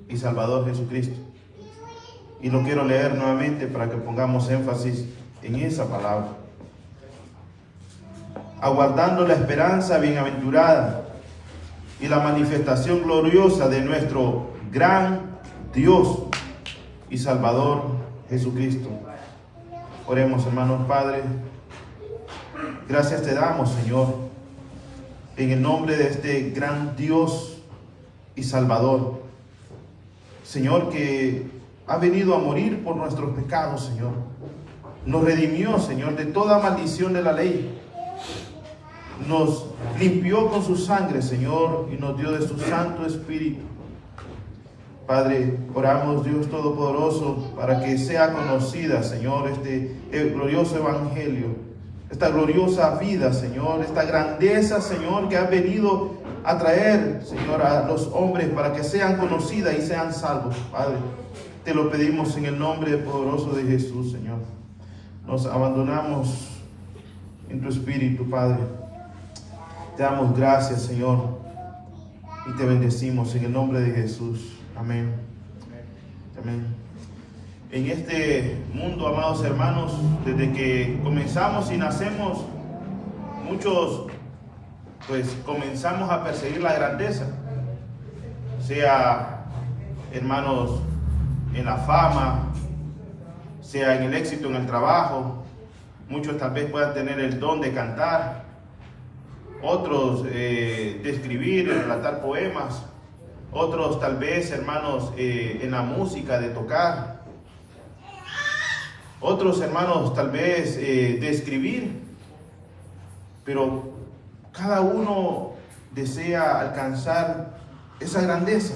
y Salvador Jesucristo. Y lo quiero leer nuevamente para que pongamos énfasis en esa palabra. Aguardando la esperanza bienaventurada y la manifestación gloriosa de nuestro gran Dios y Salvador Jesucristo. Oremos, hermanos. Padre, gracias te damos, Señor, en el nombre de este gran Dios y Salvador, Señor, que ha venido a morir por nuestros pecados, Señor. Nos redimió, Señor, de toda maldición de la ley. Nos limpió con su sangre, Señor, y nos dio de su Santo Espíritu. Padre, oramos, Dios Todopoderoso, para que sea conocida, Señor, este glorioso evangelio, esta gloriosa vida, Señor, esta grandeza, Señor, que ha venido a traer, Señor, a los hombres para que sean conocidas y sean salvos. Padre, te lo pedimos en el nombre poderoso de Jesús, Señor. Nos abandonamos en tu Espíritu, Padre. Te damos gracias, Señor, y te bendecimos en el nombre de Jesús. Amén. Amén. En este mundo, amados hermanos, desde que comenzamos y nacemos, muchos pues comenzamos a perseguir la grandeza, sea, hermanos, en la fama, sea en el éxito en el trabajo. Muchos tal vez puedan tener el don de cantar, otros de escribir, de relatar poemas, otros tal vez, hermanos, en la música, de tocar, otros, hermanos, tal vez de escribir, pero cada uno desea alcanzar esa grandeza.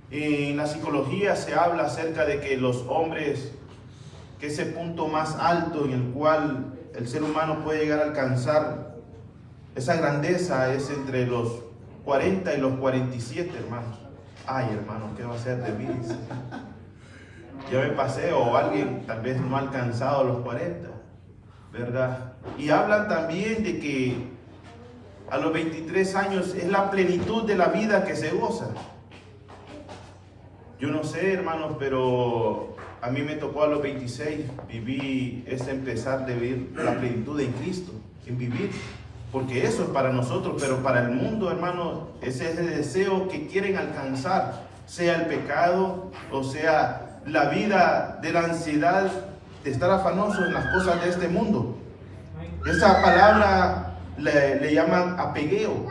En la psicología se habla acerca de que los hombres, que ese punto más alto en el cual el ser humano puede llegar a alcanzar esa grandeza es entre los 40 y los 47, hermanos. Ay, hermano, ¿qué va a ser de mí? Ya me pasé, o alguien tal vez no ha alcanzado los 40, ¿verdad? Y hablan también de que a los 23 años es la plenitud de la vida que se goza. Yo no sé, hermanos, pero a mí me tocó a los 26, viví ese empezar de vivir la plenitud en Cristo, en vivir. Porque eso es para nosotros, pero para el mundo, hermanos, ese es el deseo que quieren alcanzar, sea el pecado o sea la vida de la ansiedad de estar afanosos en las cosas de este mundo. Esa palabra le llaman apegueo,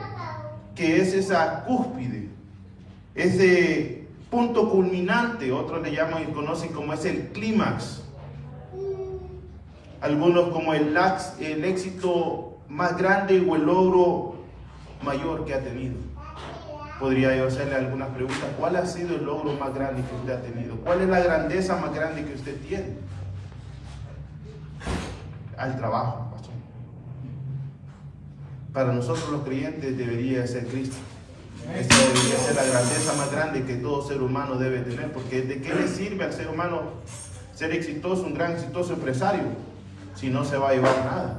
que es esa cúspide, ese punto culminante. Otros le llaman y conocen como es el clímax. Algunos como el éxito más grande o el logro mayor que ha tenido. Podría yo hacerle algunas preguntas. ¿Cuál ha sido el logro más grande que usted ha tenido? ¿Cuál es la grandeza más grande que usted tiene? Al trabajo, pastor. Para nosotros los creyentes debería ser Cristo. Esa debería ser la grandeza más grande que todo ser humano debe tener, porque ¿de qué le sirve al ser humano ser exitoso, un gran exitoso empresario, si no se va a llevar nada?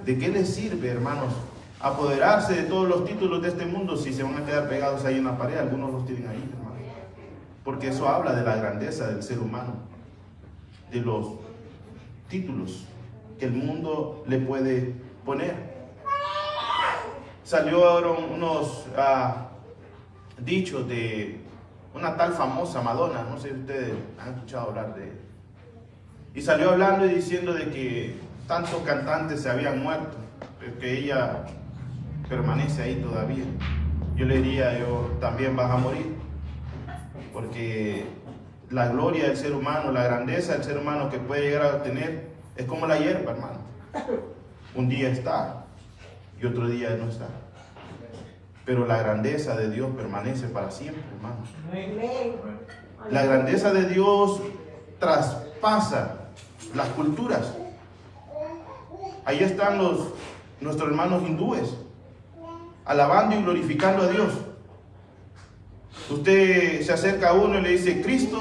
¿De qué le sirve, hermanos, apoderarse de todos los títulos de este mundo si se van a quedar pegados ahí en la pared? Algunos los tienen ahí, hermanos. Porque eso habla de la grandeza del ser humano, de los títulos que el mundo le puede poner. Salieron unos dichos de una tal famosa Madonna, no sé si ustedes han escuchado hablar de ella. Y salió hablando y diciendo de que tantos cantantes se habían muerto, pero que ella permanece ahí todavía. Yo le diría, yo también vas a morir, porque la gloria del ser humano, la grandeza del ser humano que puede llegar a obtener es como la hierba, hermano. Un día está y otro día no está. Pero la grandeza de Dios permanece para siempre, hermano. La grandeza de Dios traspasa las culturas. Ahí están nuestros hermanos hindúes, alabando y glorificando a Dios. Usted se acerca a uno y le dice Cristo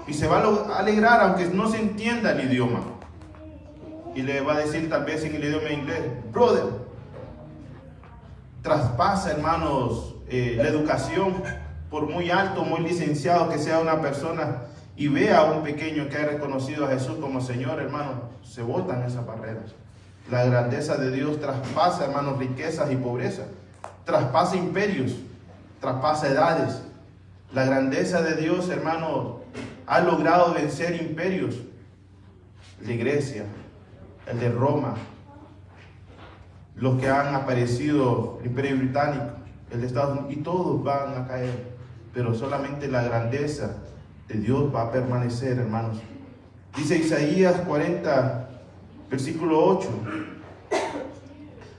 y se va a alegrar aunque no se entienda el idioma. Y le va a decir tal vez en el idioma inglés, brother. Traspasa, hermanos, la educación. por muy alto, muy licenciado que sea una persona, y vea a un pequeño que ha reconocido a Jesús como Señor, hermano, se botan esas barreras. La grandeza de Dios traspasa, hermanos, riquezas y pobreza, traspasa imperios, traspasa edades. La grandeza de Dios, hermano, ha logrado vencer imperios. El de Grecia, el de Roma, los que han aparecido, el Imperio Británico, el de Estados Unidos, y todos van a caer, pero solamente la grandeza de Dios va a permanecer, hermanos. Dice Isaías 40, versículo 8: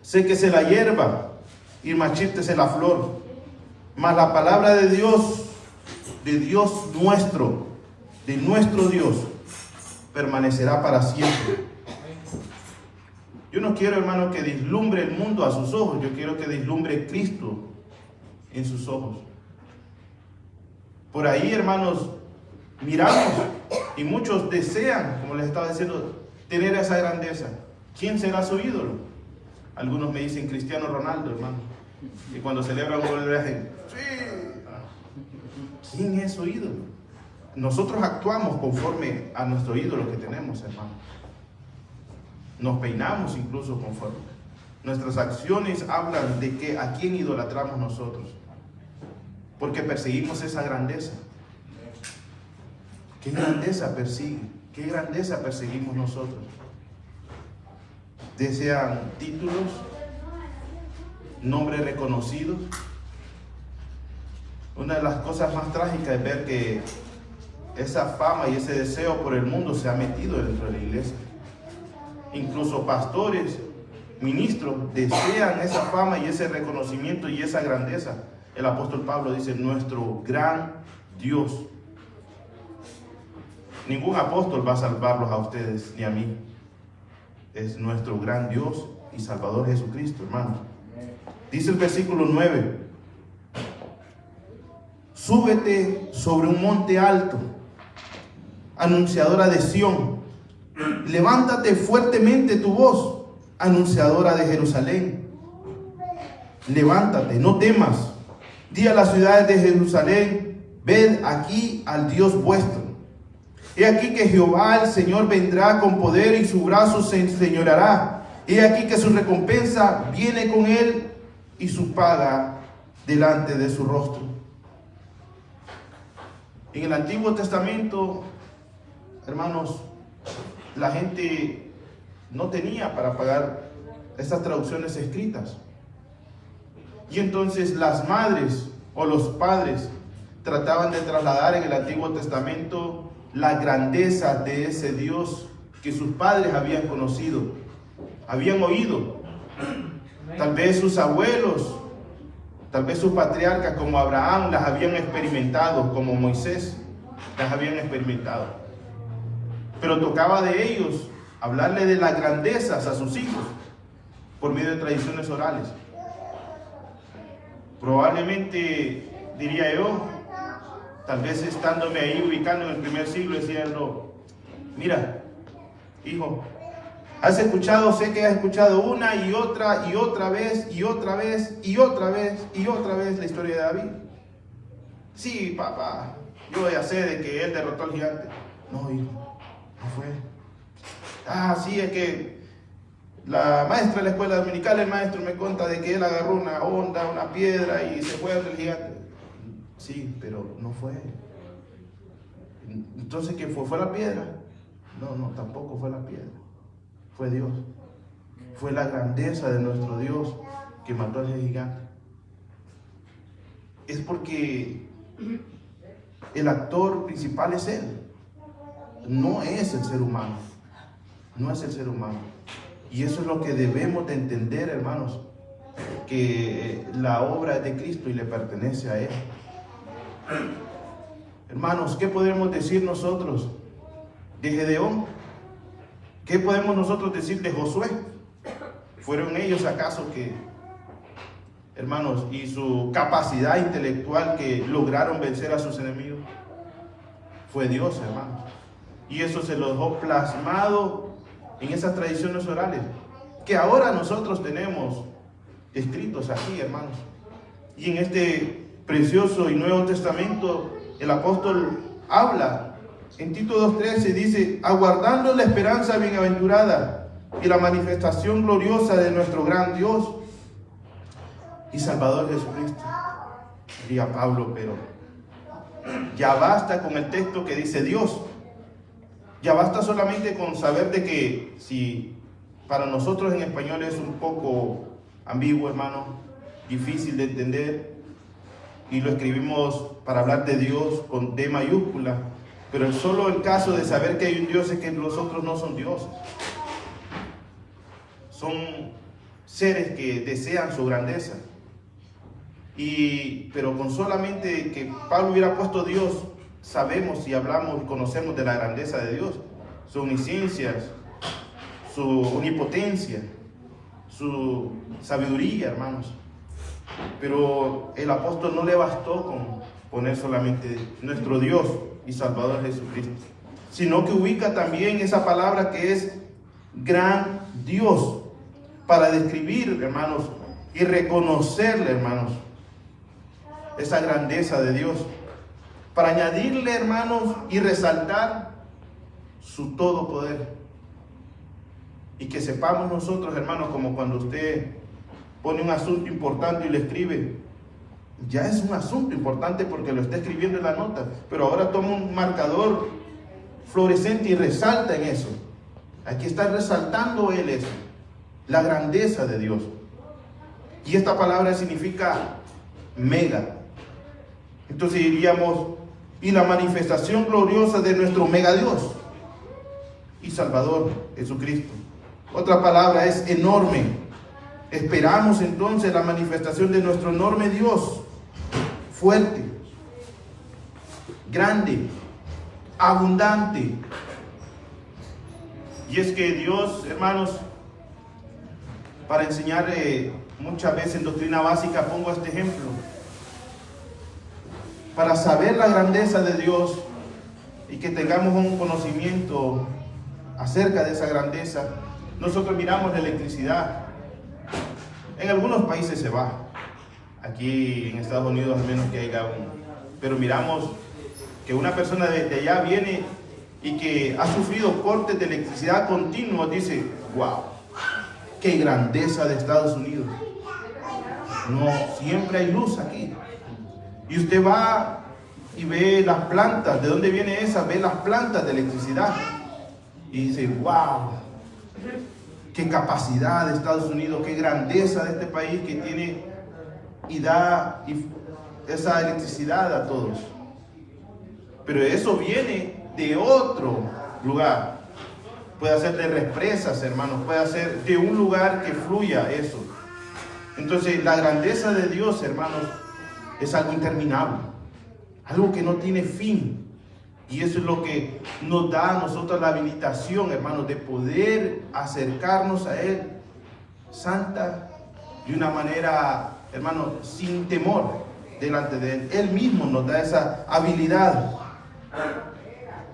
séquese la hierba y marchítese la flor, mas la palabra de Dios nuestro, de nuestro Dios, permanecerá para siempre. Yo no quiero, hermano, que deslumbre el mundo a sus ojos. Yo quiero que deslumbre Cristo en sus ojos. Por ahí, hermanos, miramos y muchos desean, como les estaba diciendo, tener esa grandeza. ¿Quién será su ídolo? Algunos me dicen Cristiano Ronaldo, hermano. Y cuando celebran un gol, le dicen, sí. ¿Quién es su ídolo? Nosotros actuamos conforme a nuestro ídolo que tenemos, hermano. Nos peinamos incluso conforme. Nuestras acciones hablan de que a quién idolatramos nosotros. Porque perseguimos esa grandeza. ¿Qué grandeza persigue? ¿Qué grandeza perseguimos nosotros? ¿Desean títulos? ¿Nombres reconocidos? Una de las cosas más trágicas es ver que esa fama y ese deseo por el mundo se ha metido dentro de la iglesia. Incluso pastores, ministros, desean esa fama y ese reconocimiento y esa grandeza. El apóstol Pablo dice, nuestro gran Dios. Ningún apóstol va a salvarlos a ustedes ni a mí. Es nuestro gran Dios y Salvador Jesucristo, hermanos. Dice el versículo 9: súbete sobre un monte alto, anunciadora de Sión. Levántate fuertemente tu voz, anunciadora de Jerusalén. Levántate, no temas. Di a las ciudades de Jerusalén, ved aquí al Dios vuestro. He aquí que Jehová el Señor vendrá con poder y su brazo se enseñoreará. He aquí que su recompensa viene con él y su paga delante de su rostro. En el Antiguo Testamento, hermanos, la gente no tenía para pagar estas traducciones escritas. Y entonces las madres o los padres trataban de trasladar en el Antiguo Testamento la grandeza de ese Dios que sus padres habían conocido, habían oído. Tal vez sus abuelos, tal vez sus patriarcas como Abraham las habían experimentado, como Moisés las habían experimentado. Pero tocaba de ellos hablarle de las grandezas a sus hijos por medio de tradiciones orales. Probablemente, diría yo, tal vez estándome ahí ubicando en el primer siglo, diciendo, mira, hijo, has escuchado, sé que has escuchado una y otra vez, y otra vez, y otra vez, y otra vez la historia de David. Sí, papá, yo ya sé de que él derrotó al gigante. No, hijo, no fue. Ah, sí, es que la maestra de la escuela dominical, el maestro me cuenta de que él agarró una onda, una piedra y se fue al gigante. Sí, pero no fue. Entonces, ¿qué fue? ¿Fue la piedra? No, tampoco fue la piedra. Fue Dios. Fue la grandeza de nuestro Dios que mató al gigante. Es porque el actor principal es Él. No es el ser humano. No es el ser humano. Y eso es lo que debemos de entender, hermanos, que la obra es de Cristo y le pertenece a Él. Hermanos, ¿qué podemos decir nosotros de Gedeón? ¿Qué podemos nosotros decir de Josué? ¿Fueron ellos acaso que, hermanos, y su capacidad intelectual que lograron vencer a sus enemigos? Fue Dios, hermanos. Y eso se lo dejó plasmado en esas tradiciones orales que ahora nosotros tenemos escritos aquí, hermanos. Y en este precioso y Nuevo Testamento, el apóstol habla. En Tito 2:13 dice: aguardando la esperanza bienaventurada y la manifestación gloriosa de nuestro gran Dios y Salvador Jesucristo. Diría Pablo, pero ya basta con el texto que dice Dios. Ya basta solamente con saber de que, si para nosotros en español es un poco ambiguo, hermano, difícil de entender, y lo escribimos para hablar de Dios con D mayúscula, pero solo el caso de saber que hay un Dios es que los otros no son dioses. Son seres que desean su grandeza. Pero con solamente que Pablo hubiera puesto Dios, sabemos y hablamos y conocemos de la grandeza de Dios, su omnisciencia, su omnipotencia, su sabiduría, hermanos. Pero el apóstol no le bastó con poner solamente nuestro Dios y Salvador Jesucristo, sino que ubica también esa palabra que es gran Dios, para describir, hermanos, y reconocerle, hermanos, esa grandeza de Dios, para añadirle, hermanos, y resaltar su todo poder. Y que sepamos nosotros, hermanos, como cuando usted pone un asunto importante y lo escribe, ya es un asunto importante porque lo está escribiendo en la nota, pero ahora toma un marcador fluorescente y resalta en eso. Aquí está resaltando él eso, la grandeza de Dios. Y esta palabra significa mega. Entonces diríamos, y la manifestación gloriosa de nuestro mega Dios y Salvador Jesucristo. Otra palabra es enorme. Esperamos entonces la manifestación de nuestro enorme Dios, fuerte, grande, abundante. Y es que Dios, hermanos, para enseñar muchas veces en doctrina básica pongo este ejemplo. Para saber la grandeza de Dios y que tengamos un conocimiento acerca de esa grandeza, nosotros miramos la electricidad. En algunos países se va, aquí en Estados Unidos al menos que haya pero miramos que una persona de allá viene y que ha sufrido cortes de electricidad continuos, dice: wow, qué grandeza de Estados Unidos. No, siempre hay luz aquí. Y usted va y ve las plantas. ¿De dónde viene esa? Ve las plantas de electricidad y dice: wow, qué capacidad de Estados Unidos, qué grandeza de este país que tiene y da esa electricidad a todos. Pero eso viene de otro lugar. Puede ser de represas, hermanos, puede ser de un lugar que fluya eso. Entonces, la grandeza de Dios, hermanos, es algo interminable, algo que no tiene fin. Y eso es lo que nos da a nosotros la habilitación, hermanos, de poder acercarnos a Él santa, de una manera, hermanos, sin temor delante de Él. Él mismo nos da esa habilidad.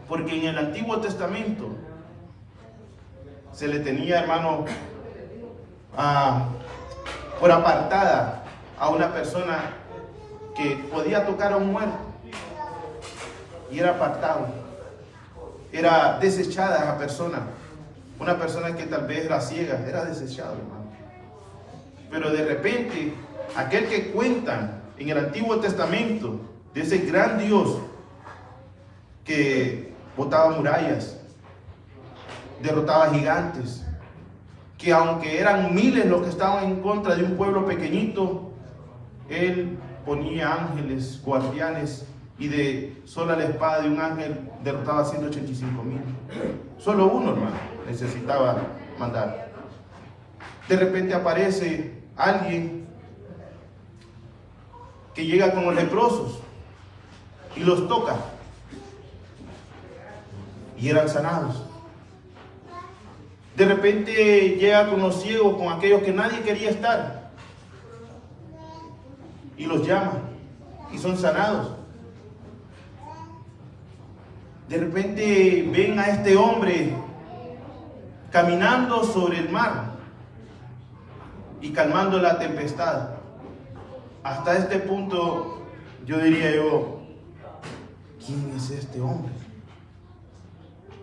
Porque en el Antiguo Testamento se le tenía, hermano, por apartada a una persona que podía tocar a un muerto, y era apartado, era desechada esa persona. Una persona que tal vez era ciega, era desechado, hermano. Pero de repente, aquel que cuentan en el Antiguo Testamento, de ese gran Dios que botaba murallas, derrotaba gigantes, que aunque eran miles los que estaban en contra de un pueblo pequeñito, Él ponía ángeles, guardianes, y de sola la espada de un ángel derrotaba 185,000. Solo uno, hermano, necesitaba mandar. De repente aparece alguien que llega con los leprosos y los toca, y eran sanados. De repente llega con los ciegos, con aquellos que nadie quería estar, y los llama y son sanados. De repente ven a este hombre caminando sobre el mar y calmando la tempestad. Hasta este punto yo diría ¿quién es este hombre?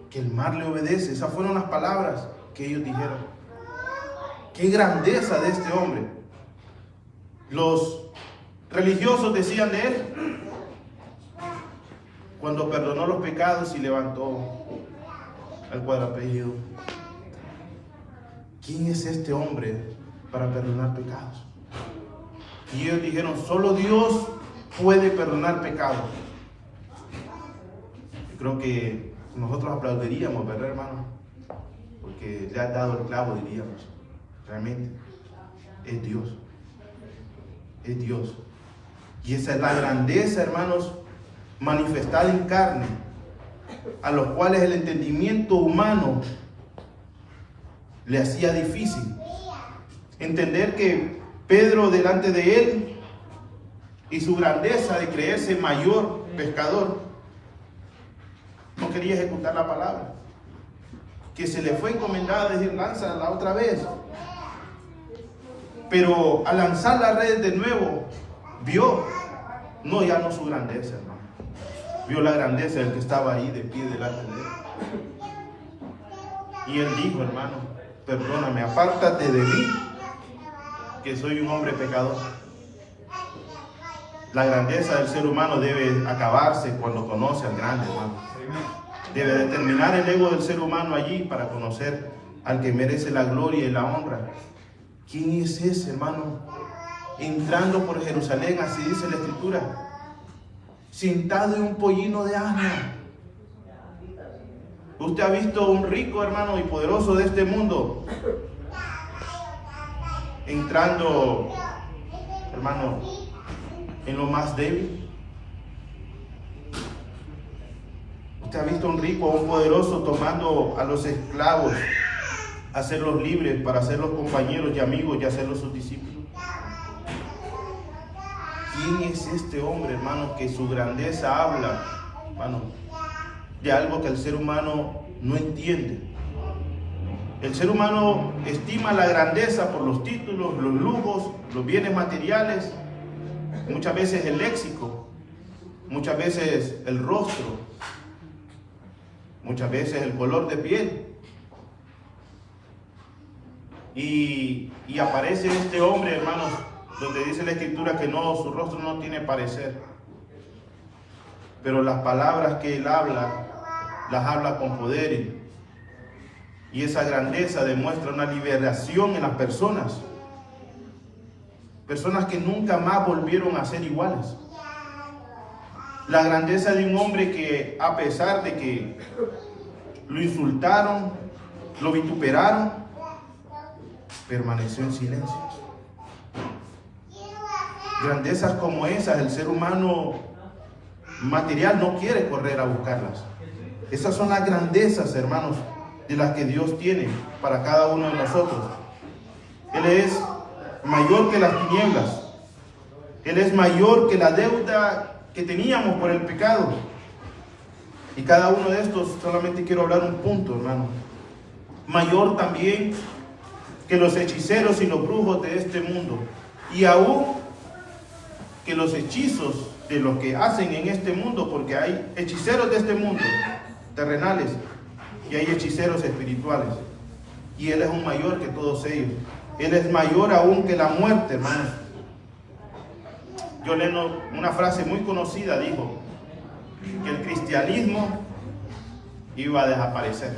Que el mar le obedece. Esas fueron las palabras que ellos dijeron. Qué grandeza de este hombre. Los religiosos decían de él, cuando perdonó los pecados y levantó al cuadrapléjico. ¿Quién es este hombre para perdonar pecados? Y ellos dijeron, solo Dios puede perdonar pecados. Yo creo que nosotros aplaudiríamos, ¿verdad, hermano? Porque le has dado el clavo, diríamos. Realmente es Dios. Es Dios. Y esa es la grandeza, hermanos, manifestada en carne, a los cuales el entendimiento humano le hacía difícil entender que Pedro, delante de él, y su grandeza de creerse mayor pescador, no quería ejecutar la palabra que se le fue encomendada, decir, lánzala otra vez. Pero al lanzar la red de nuevo, vio, ya no su grandeza, hermano, vio la grandeza del que estaba ahí de pie delante de él. Y él dijo, hermano, perdóname, apártate de mí, que soy un hombre pecador. La grandeza del ser humano debe acabarse cuando conoce al grande, hermano. Debe determinar el ego del ser humano allí para conocer al que merece la gloria y la honra. ¿Quién es ese, hermano? Entrando por Jerusalén, así dice la Escritura, sentado en un pollino de asna. Usted ha visto un rico, hermano, y poderoso de este mundo entrando, hermano, en lo más débil. Usted ha visto un rico o un poderoso tomando a los esclavos, hacerlos libres para hacerlos compañeros y amigos y hacerlos sus discípulos. ¿Quién es este hombre, hermano, que su grandeza habla, hermano, de algo que el ser humano no entiende? El ser humano estima la grandeza por los títulos, los lujos, los bienes materiales, muchas veces el léxico, muchas veces el rostro, muchas veces el color de piel. Y aparece este hombre, hermanos, donde dice la Escritura que no, su rostro no tiene parecer. Pero las palabras que él habla, las habla con poder. Y esa grandeza demuestra una liberación en las personas. Personas que nunca más volvieron a ser iguales. La grandeza de un hombre que, a pesar de que lo insultaron, lo vituperaron, permaneció en silencio. Grandezas como esas, el ser humano material no quiere correr a buscarlas. Esas son las grandezas, hermanos, de las que Dios tiene para cada uno de nosotros. Él es mayor que las tinieblas. Él es mayor que la deuda que teníamos por el pecado. Y cada uno de estos, solamente quiero hablar un punto, hermano. Mayor también que los hechiceros y los brujos de este mundo. Y aún que los hechizos de los que hacen en este mundo, porque hay hechiceros de este mundo, terrenales, y hay hechiceros espirituales. Y Él es un mayor que todos ellos. Él es mayor aún que la muerte, hermanos. John Lennon, una frase muy conocida, dijo que el cristianismo iba a desaparecer.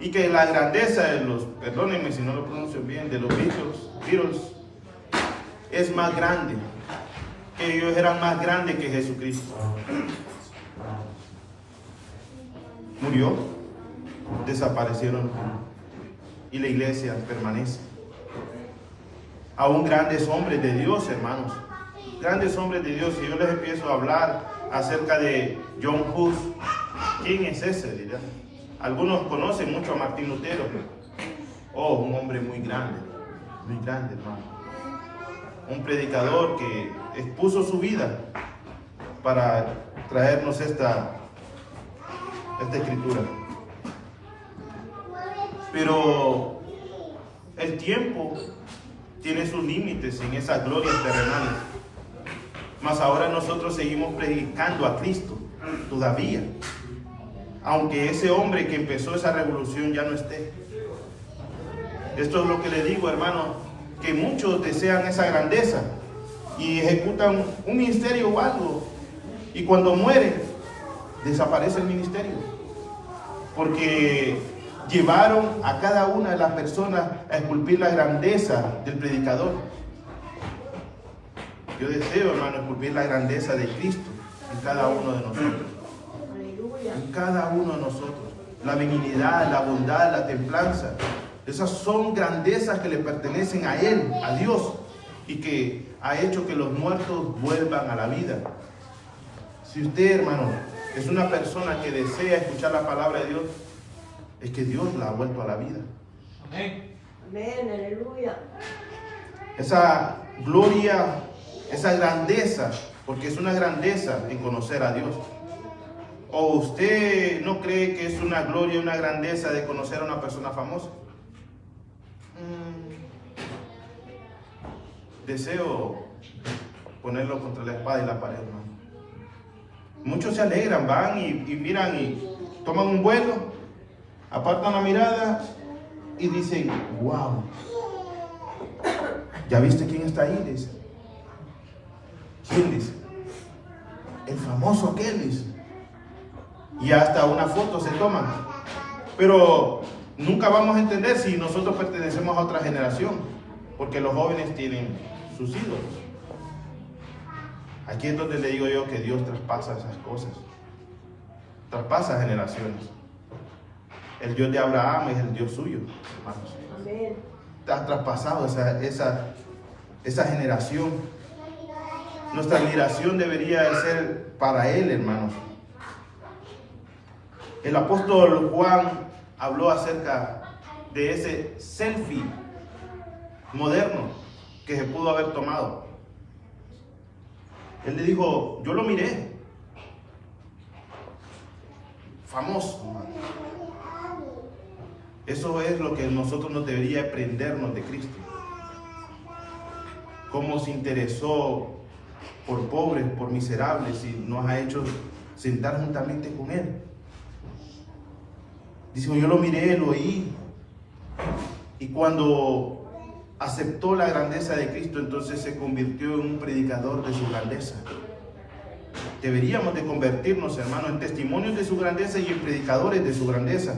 Y que la grandeza de los, perdónenme si no lo pronuncio bien, de los Beatles, es más grande. Que ellos eran más grandes que Jesucristo. Murió, desaparecieron y la iglesia permanece. Aún grandes hombres de Dios, hermanos, grandes hombres de Dios. Si yo les empiezo a hablar acerca de John Hus, ¿quién es ese? Dirán. Algunos conocen mucho a Martín Lutero. Oh, un hombre muy grande, hermano. Un predicador que expuso su vida para traernos esta escritura. Pero el tiempo tiene sus límites en esas glorias terrenales. Mas ahora nosotros seguimos predicando a Cristo, todavía. Aunque ese hombre que empezó esa revolución ya no esté. Esto es lo que le digo, hermano, que muchos desean esa grandeza y ejecutan un ministerio o algo. Y cuando mueren, desaparece el ministerio. Porque llevaron a cada una de las personas a esculpir la grandeza del predicador. Yo deseo, hermano, esculpir la grandeza de Cristo en cada uno de nosotros. En cada uno de nosotros. La benignidad, la bondad, la templanza. Esas son grandezas que le pertenecen a Él, a Dios, y que ha hecho que los muertos vuelvan a la vida. Si usted, hermano, es una persona que desea escuchar la palabra de Dios, es que Dios la ha vuelto a la vida. Amén. Amén, aleluya. Esa gloria, esa grandeza, porque es una grandeza en conocer a Dios. ¿O usted no cree que es una gloria, una grandeza de conocer a una persona famosa? Deseo ponerlo contra la espada y la pared, hermano. Muchos se alegran, van y miran y toman un vuelo, apartan la mirada y dicen, wow, ¿ya viste quién está ahí? Dice. ¿Quién dice? El famoso aquel, dice. Y hasta una foto se toman. Pero nunca vamos a entender si nosotros pertenecemos a otra generación, porque los jóvenes tienen sus ídolos. Aquí es donde le digo yo que Dios traspasa esas cosas, traspasa generaciones. El Dios de Abraham es el Dios suyo, hermanos. Amén. Ha traspasado esa generación. Nuestra admiración debería de ser para Él, hermanos. El apóstol Juan habló acerca de ese selfie moderno que se pudo haber tomado. Él le dijo, yo lo miré. Famoso, hermano. Eso es lo que nosotros nos debería aprendernos de Cristo. Cómo se interesó por pobres, por miserables, y nos ha hecho sentar juntamente con Él. Dice, yo lo miré, lo oí. Y cuando aceptó la grandeza de Cristo, entonces se convirtió en un predicador de su grandeza. Deberíamos de convertirnos, hermanos, en testimonios de su grandeza y en predicadores de su grandeza.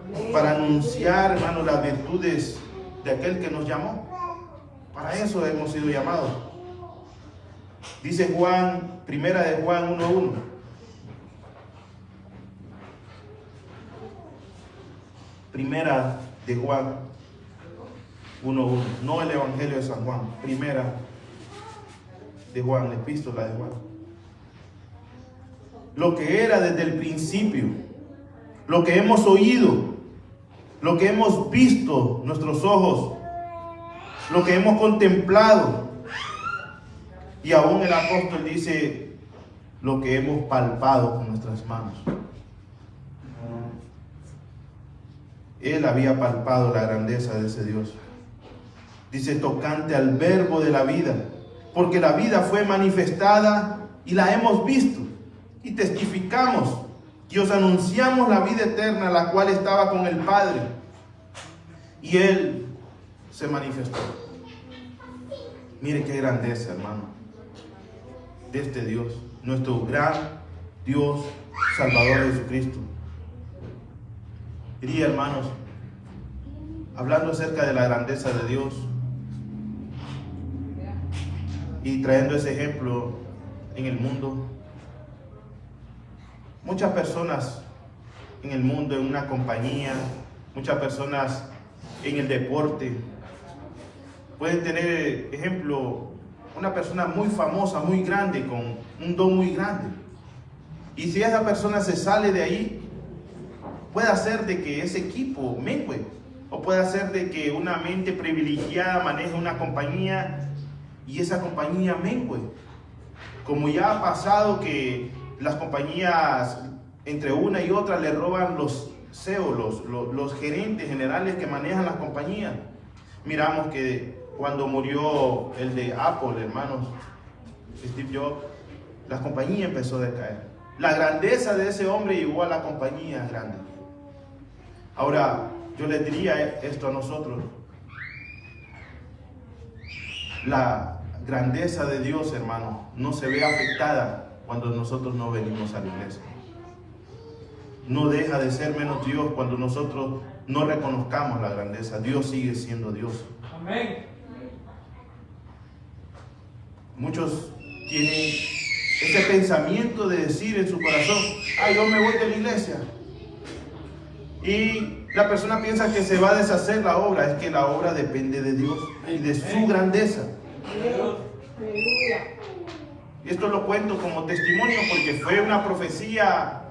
Amén. Para anunciar, hermanos, las virtudes de aquel que nos llamó. Para eso hemos sido llamados. Dice Juan, primera de Juan 1:1. Primera de Juan 1:1. No el Evangelio de San Juan. Primera de Juan, la epístola de Juan. Lo que era desde el principio, lo que hemos oído, lo que hemos visto nuestros ojos, lo que hemos contemplado. Y aún el apóstol dice, lo que hemos palpado con nuestras manos. Él había palpado la grandeza de ese Dios. Dice, tocante al verbo de la vida, porque la vida fue manifestada y la hemos visto y testificamos y os anunciamos la vida eterna, la cual estaba con el Padre y Él se manifestó. Mire qué grandeza, hermano, de este Dios, nuestro gran Dios Salvador Jesucristo. Diría, hermanos, hablando acerca de la grandeza de Dios y trayendo ese ejemplo en el mundo, muchas personas en el mundo, en una compañía, muchas personas en el deporte, pueden tener, ejemplo, una persona muy famosa, muy grande, con un don muy grande. Y si esa persona se sale de ahí, puede hacer de que ese equipo mengue, o puede hacer de que una mente privilegiada maneje una compañía y esa compañía mengue. Como ya ha pasado que las compañías entre una y otra le roban los CEOs, los gerentes generales que manejan las compañías. Miramos que cuando murió el de Apple, hermanos, Steve Jobs, la compañía empezó a decaer. La grandeza de ese hombre llevó a la compañía grande. Ahora, yo les diría esto a nosotros. La grandeza de Dios, hermano, no se ve afectada cuando nosotros no venimos a la iglesia. No deja de ser menos Dios cuando nosotros no reconozcamos la grandeza. Dios sigue siendo Dios. Amén. Muchos tienen ese pensamiento de decir en su corazón: ay, yo me voy de la iglesia. Y la persona piensa que se va a deshacer la obra. Es que la obra depende de Dios y de su grandeza. Aleluya. Y esto lo cuento como testimonio porque fue una profecía,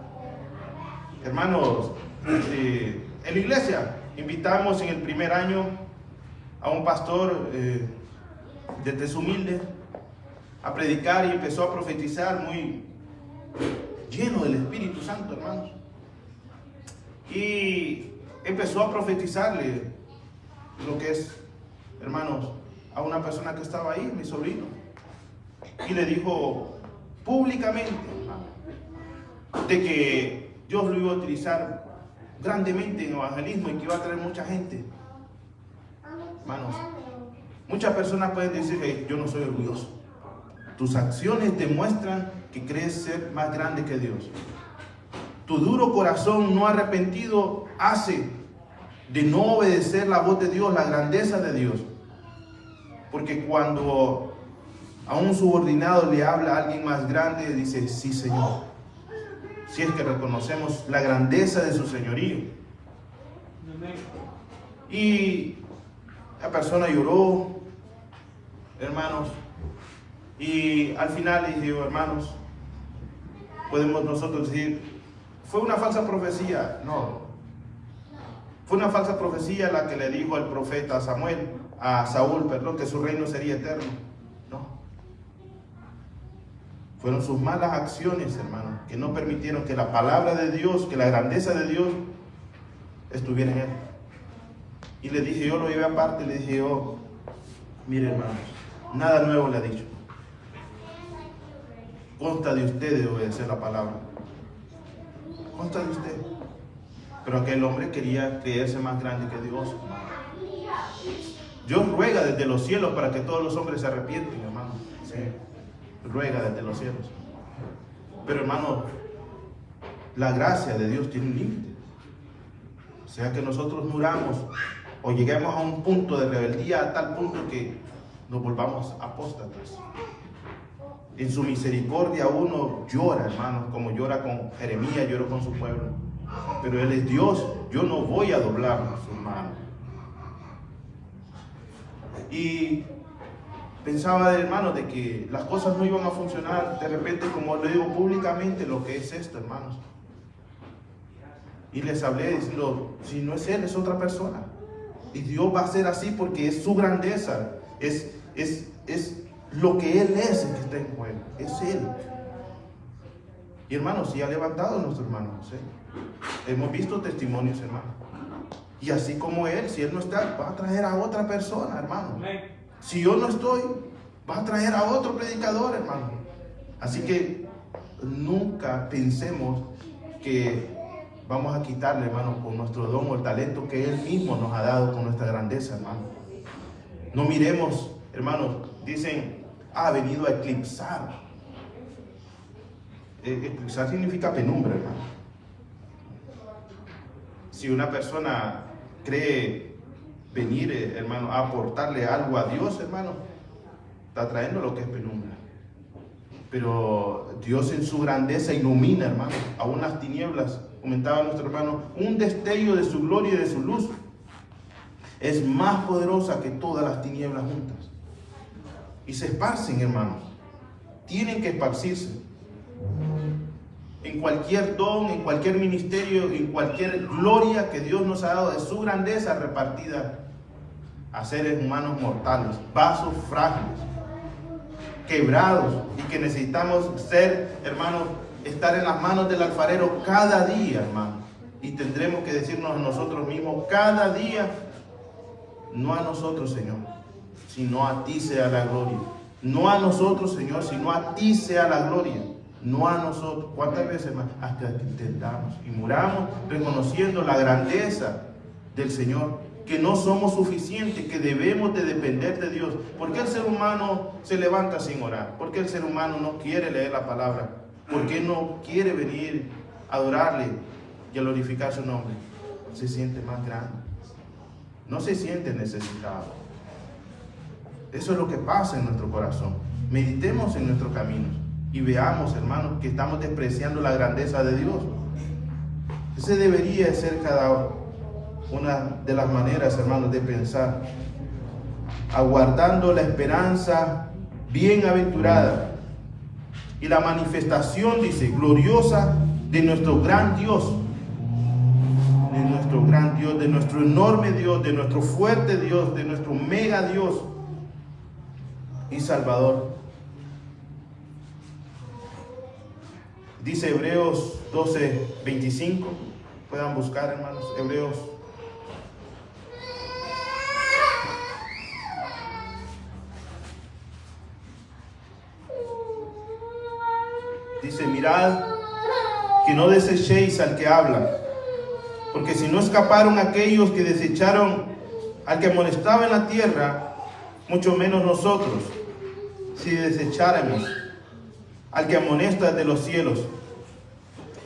hermanos, en la iglesia. Invitamos en el primer año a un pastor de Tez Humilde a predicar y empezó a profetizar muy lleno del Espíritu Santo, hermanos. Y empezó a profetizarle lo que es, hermanos, a una persona que estaba ahí, mi sobrino. Y le dijo públicamente, hermano, de que Dios lo iba a utilizar grandemente en evangelismo y que iba a traer mucha gente. Hermanos, muchas personas pueden decir: hey, yo no soy orgulloso. Tus acciones demuestran que crees ser más grande que Dios. Tu duro corazón no arrepentido hace de no obedecer la voz de Dios, la grandeza de Dios. Porque cuando a un subordinado le habla a alguien más grande, dice: sí, Señor. Si es que reconocemos la grandeza de su señorío. Y la persona lloró, hermanos. Y al final le dije: hermanos, podemos nosotros decir, ¿fue una falsa profecía? No. Fue una falsa profecía la que le dijo el profeta a Saúl, que su reino sería eterno. No. Fueron sus malas acciones, hermanos, que no permitieron que la palabra de Dios, que la grandeza de Dios estuviera en él. Y le dije, yo lo llevé aparte, le dije yo: mire, hermanos, nada nuevo le ha dicho. Consta de usted de obedecer la palabra. Consta de usted. Pero aquel hombre quería creerse más grande que Dios, hermano. Dios ruega desde los cielos para que todos los hombres se arrepienten, hermano. Sí. Ruega desde los cielos. Pero, hermano, la gracia de Dios tiene un límite. O sea, que nosotros muramos o lleguemos a un punto de rebeldía, a tal punto que nos volvamos apóstatas. En su misericordia uno llora, hermanos, como llora con Jeremías, llora con su pueblo. Pero Él es Dios, yo no voy a doblar sus manos. Y pensaba, hermanos, de que las cosas no iban a funcionar. De repente, como le digo públicamente, lo que es esto, hermanos. Y les hablé diciendo: si no es Él, es otra persona. Y Dios va a ser así porque es su grandeza. Es lo que Él es el que está en juego. Es Él. Y hermanos, si ha levantado a nuestro hermano José. Hemos visto testimonios, hermano. Y así como Él, si Él no está, va a traer a otra persona, hermano. Si yo no estoy, va a traer a otro predicador, hermano. Así que nunca pensemos que vamos a quitarle, hermano, con nuestro don o el talento que Él mismo nos ha dado con nuestra grandeza, hermano. No miremos, hermanos, dicen, ha venido a eclipsar. Eclipsar significa penumbra, hermano. Si una persona cree venir, hermano, a aportarle algo a Dios, hermano, está trayendo lo que es penumbra. Pero Dios en su grandeza ilumina, hermano, aún las tinieblas. Comentaba nuestro hermano, un destello de su gloria y de su luz es más poderosa que todas las tinieblas juntas. Y se esparcen, hermanos. Tienen que esparcirse. En cualquier don, en cualquier ministerio, en cualquier gloria que Dios nos ha dado de su grandeza repartida a seres humanos mortales, vasos frágiles, quebrados, y que necesitamos ser, hermanos, estar en las manos del alfarero cada día, hermano. Y tendremos que decirnos a nosotros mismos cada día: no a nosotros, Señor, sino a ti sea la gloria, No a nosotros, Señor, sino a ti sea la gloria. No a nosotros. ¿Cuántas veces más? Hasta que intentamos y muramos reconociendo la grandeza del Señor, que no somos suficientes, que debemos de depender de Dios. ¿Por qué el ser humano se levanta sin orar? ¿Por qué el ser humano no quiere leer la palabra? ¿Por qué no quiere venir a adorarle y a glorificar su nombre? Se siente más grande, no se siente necesitado. Eso es lo que pasa en nuestro corazón. Meditemos en nuestros caminos y veamos, hermanos, que estamos despreciando la grandeza de Dios. Ese debería ser cada una de las maneras, hermanos, de pensar, aguardando la esperanza bienaventurada y la manifestación, dice, gloriosa de nuestro gran Dios, de nuestro enorme Dios, de nuestro fuerte Dios, de nuestro mega Dios y Salvador. Dice Hebreos 12:25. Puedan buscar, hermanos, Hebreos. Dice, mirad que no desechéis al que habla, porque si no escaparon aquellos que desecharon al que amonestaba en la tierra, mucho menos nosotros, si desecháramos al que amonesta de los cielos,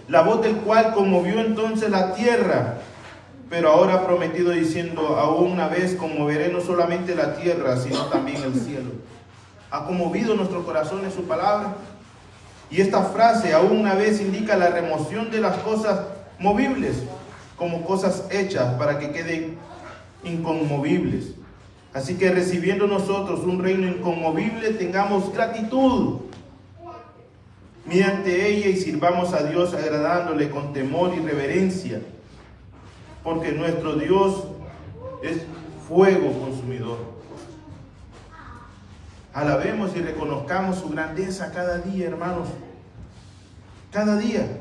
la voz del cual conmovió entonces la tierra, pero ahora ha prometido diciendo, aún una vez conmoveré no solamente la tierra, sino también el cielo. Ha conmovido nuestro corazón en su palabra. Y esta frase, aún una vez, indica la remoción de las cosas movibles como cosas hechas para que queden inconmovibles. Así que recibiendo nosotros un reino inconmovible, tengamos gratitud mediante ella y sirvamos a Dios agradándole con temor y reverencia, porque nuestro Dios es fuego consumidor. Alabemos y reconozcamos su grandeza cada día, hermanos. Cada día.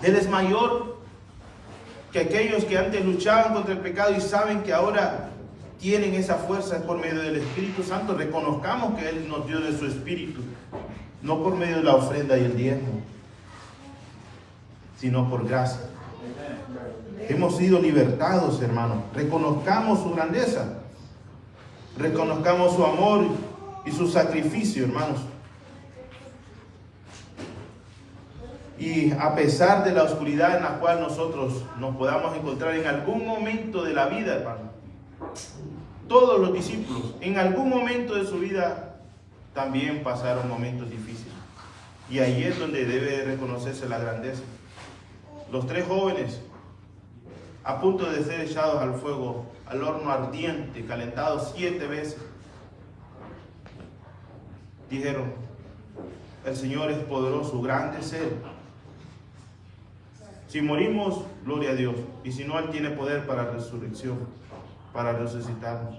Él es mayor que aquellos que antes luchaban contra el pecado y saben que ahora tienen esa fuerza por medio del Espíritu Santo. Reconozcamos que Él nos dio de su Espíritu, no por medio de la ofrenda y el diezmo, sino por gracia. Hemos sido libertados, hermanos. Reconozcamos su grandeza. Reconozcamos su amor y su sacrificio, hermanos. Y a pesar de la oscuridad en la cual nosotros nos podamos encontrar en algún momento de la vida, hermano, todos los discípulos en algún momento de su vida también pasaron momentos difíciles. Y ahí es donde debe reconocerse la grandeza. Los 3 jóvenes, a punto de ser echados al fuego, al horno ardiente, calentados 7 veces, dijeron, el Señor es poderoso, grande es Él. Si morimos, gloria a Dios. Y si no, Él tiene poder para resurrección, para resucitarnos.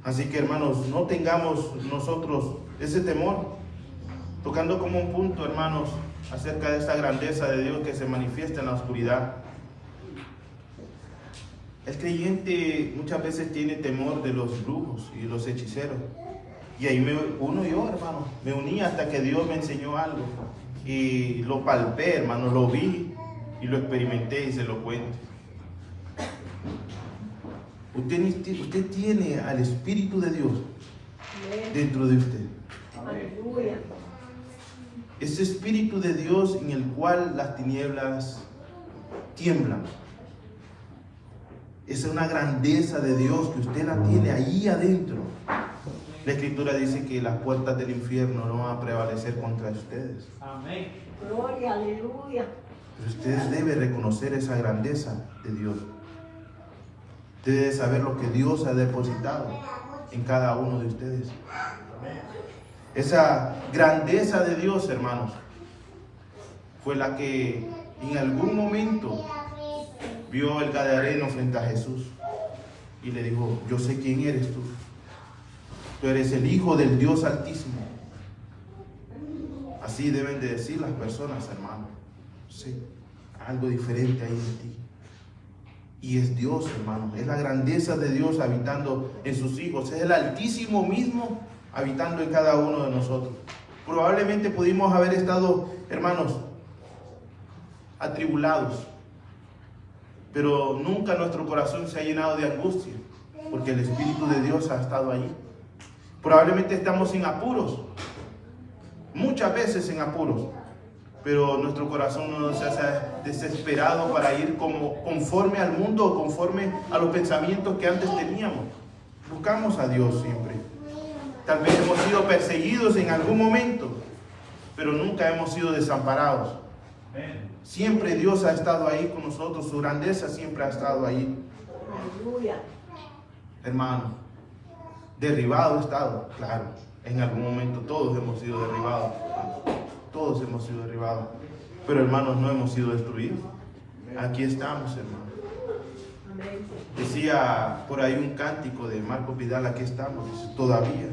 Así que, hermanos, no tengamos nosotros ese temor. Tocando como un punto, hermanos, acerca de esta grandeza de Dios que se manifiesta en la oscuridad. El creyente muchas veces tiene temor de los brujos y los hechiceros. Y ahí yo, hermano, me uní hasta que Dios me enseñó algo. Y lo palpé, hermano, lo vi y lo experimenté y se lo cuento. Usted tiene al Espíritu de Dios dentro de usted. Aleluya. Ese Espíritu de Dios en el cual las tinieblas tiemblan. Esa es una grandeza de Dios que usted la tiene ahí adentro. La Escritura dice que las puertas del infierno no van a prevalecer contra ustedes. Amén. Gloria, aleluya. Pero ustedes deben reconocer esa grandeza de Dios. Ustedes deben saber lo que Dios ha depositado en cada uno de ustedes. Esa grandeza de Dios, hermanos, fue la que en algún momento vio el gadareno frente a Jesús y le dijo, yo sé quién eres tú. Tú eres el Hijo del Dios Altísimo. Así deben de decir las personas, hermano. Sí, algo diferente hay en ti. Y es Dios, hermano. Es la grandeza de Dios habitando en sus hijos. Es el Altísimo mismo habitando en cada uno de nosotros. Probablemente pudimos haber estado, hermanos, atribulados, pero nunca nuestro corazón se ha llenado de angustia, porque el Espíritu de Dios ha estado allí. Probablemente estamos en apuros, muchas veces en apuros, pero nuestro corazón no se hace desesperado para ir conforme al mundo o conforme a los pensamientos que antes teníamos. Buscamos a Dios siempre. Tal vez hemos sido perseguidos en algún momento, pero nunca hemos sido desamparados. Siempre Dios ha estado ahí con nosotros, su grandeza siempre ha estado ahí. Aleluya. Hermano, derribado he estado, claro, en algún momento todos hemos sido derribados, todos hemos sido derribados, pero hermanos, no hemos sido destruidos. Aquí estamos, hermanos. Amén. Decía por ahí un cántico de Marcos Vidal, aquí estamos, dice, todavía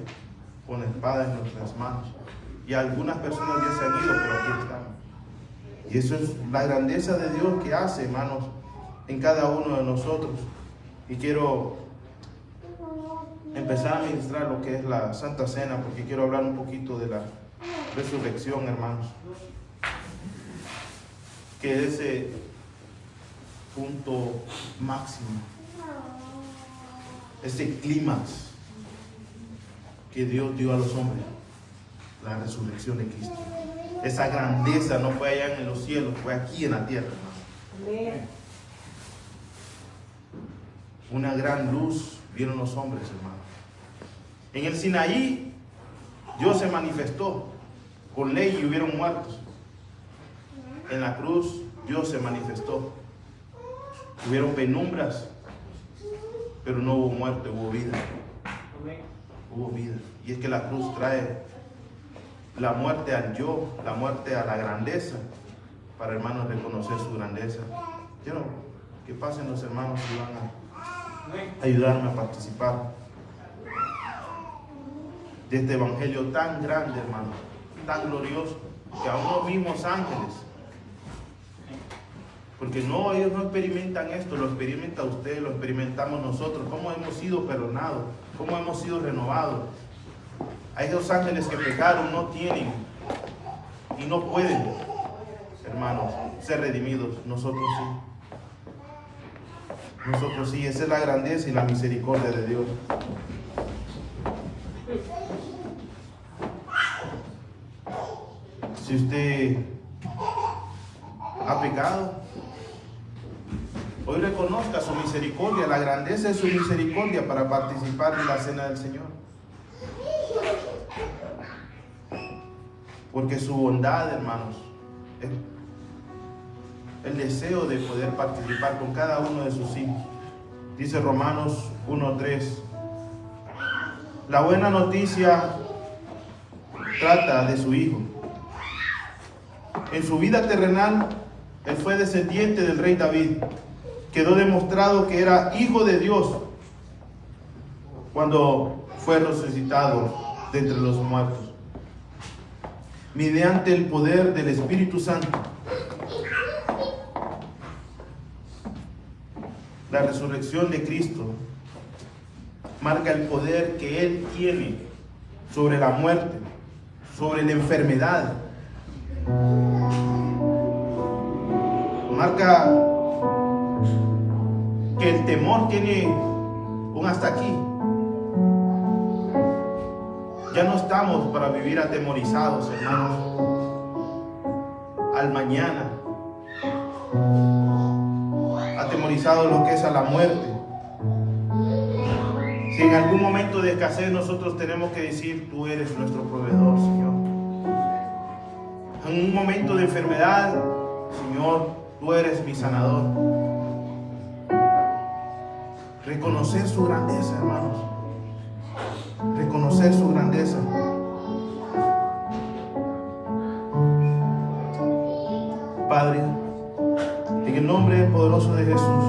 con la espada en nuestras manos. Y algunas personas ya se han ido, pero aquí estamos. Y eso es la grandeza de Dios que hace, hermanos, en cada uno de nosotros. Y quiero empezar a ministrar lo que es la Santa Cena, porque quiero hablar un poquito de la resurrección, hermanos. Que es ese punto máximo, ese clímax que Dios dio a los hombres, la resurrección de Cristo. Esa grandeza no fue allá en los cielos, fue aquí en la tierra, hermano. Amén. Una gran luz vieron los hombres, hermano. En el Sinaí, Dios se manifestó con ley y hubieron muertos. En la cruz, Dios se manifestó. Hubieron penumbras, pero no hubo muerte, hubo vida. Hubo vida. Y es que la cruz trae la muerte al yo, la muerte a la grandeza, para, hermanos, reconocer su grandeza. Quiero que pasen los hermanos y van a ayudarme a participar de este evangelio tan grande, hermano, tan glorioso, que aún los mismos ángeles, porque no, ellos no experimentan esto, lo experimenta usted, lo experimentamos nosotros, cómo hemos sido perdonados, cómo hemos sido renovados. A esos ángeles que pecaron no tienen y no pueden, hermanos, ser redimidos. Nosotros sí. Nosotros sí. Esa es la grandeza y la misericordia de Dios. Si usted ha pecado, hoy reconozca su misericordia, la grandeza de su misericordia para participar de la cena del Señor. Porque su bondad, hermanos, es el deseo de poder participar con cada uno de sus hijos. Dice Romanos 1:3. La buena noticia trata de su hijo. En su vida terrenal, él fue descendiente del rey David. Quedó demostrado que era hijo de Dios cuando fue resucitado de entre los muertos, mediante el poder del Espíritu Santo. La resurrección de Cristo marca el poder que Él tiene sobre la muerte, sobre la enfermedad. Marca que el temor tiene un hasta aquí. Ya no estamos para vivir atemorizados, hermanos, al mañana, atemorizados lo que es a la muerte. Si en algún momento de escasez nosotros tenemos que decir, tú eres nuestro proveedor, Señor. En un momento de enfermedad, Señor, tú eres mi sanador. Reconocer su grandeza, hermanos. Reconocer su grandeza. Padre, en el nombre poderoso de Jesús,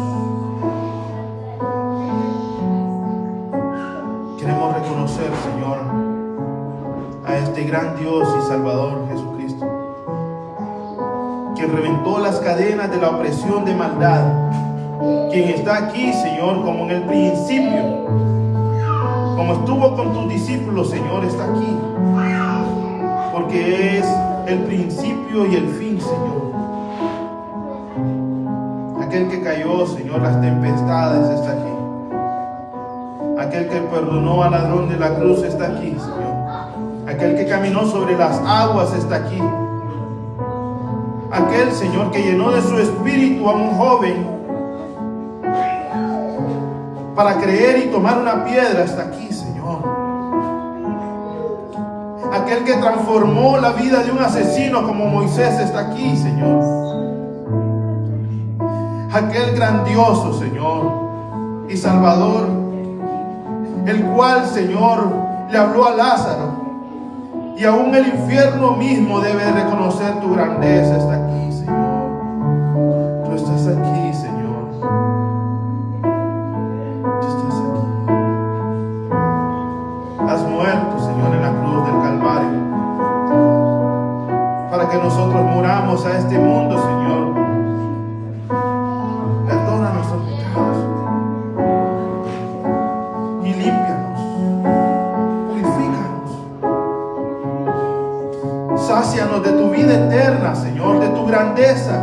queremos reconocer, Señor, a este gran Dios y Salvador Jesucristo, quien reventó las cadenas de la opresión de maldad, quien está aquí, Señor, como en el principio, como estuvo con tus discípulos, Señor, está aquí. Porque es el principio y el fin, Señor. Aquel que cayó, Señor, las tempestades está aquí. Aquel que perdonó al ladrón de la cruz está aquí, Señor. Aquel que caminó sobre las aguas está aquí. Aquel, Señor, que llenó de su espíritu a un joven para creer y tomar una piedra está aquí, Señor. Aquel que transformó la vida de un asesino como Moisés está aquí, Señor. Aquel grandioso, Señor y Salvador, el cual, Señor, le habló a Lázaro, y aún el infierno mismo debe reconocer tu grandeza. Está aquí, Señor. Tú estás aquí, Señor. Tú estás aquí. Has muerto, Señor, en la cruz del Calvario, para que nosotros muramos a este mundo, Señor. Perdona nuestros pecados y límpianos, purifícanos, sácianos de tu vida eterna, Señor, de tu grandeza.